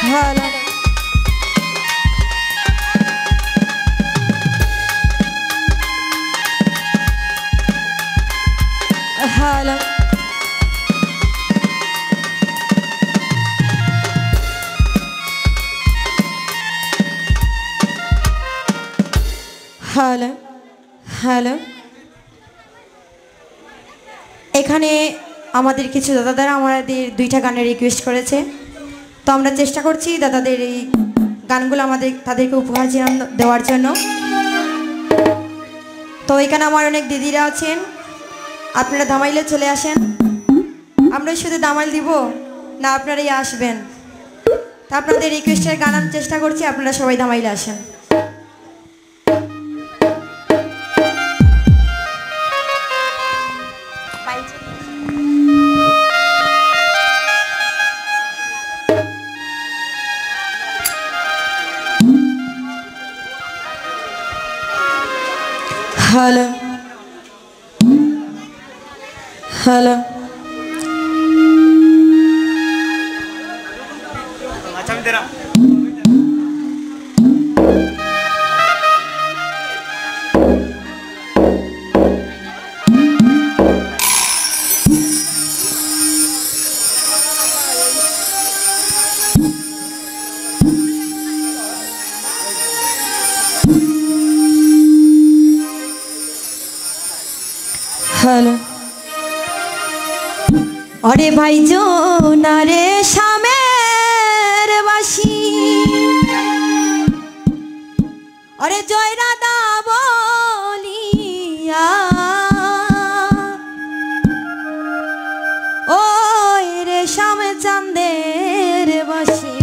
Hello hello hello hello এখানে আমাদের কিছু দাদারা আমাদের দুইটা গানের রিকোয়েস্ট করেছে, তো আমরা চেষ্টা করছি দাদাদের এই গানগুলো তাদেরকে উপহার দেওয়ার জন্য। তো এখানে আমার অনেক দিদিরা আছেন, আপনারা দামাইলে চলে আসেন। আমরা শুধু দামাইল দিব না, আপনারাই আসবেন। তা আপনাদের রিকোয়েস্টের গান আমি চেষ্টা করছি, আপনারা সবাই দামাইলে আসেন। হ্যালো হ্যালো হ্যালো अरे भाई जो नारे शामेर बासी अरे जय राधा बोलिया ओ रे शाम चांदेर बासी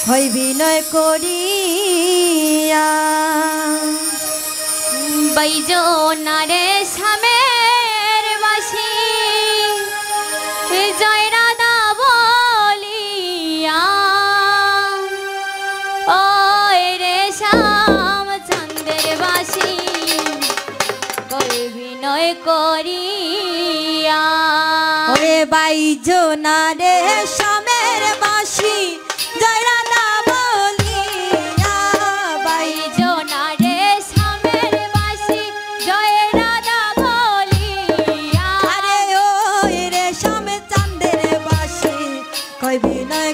हई विनय करिया बैजो नारे शामे जय राधा बोलिया ओ रे श्याम चंद्र बासी कोई विनय करिया ओरे बाईजो नारे श्यामेर बासी जय राधा बोलिया बैजो नारे श्यामेर बासी जय राधा बोलिया अरे ओ रे श्याम कोई भी नहीं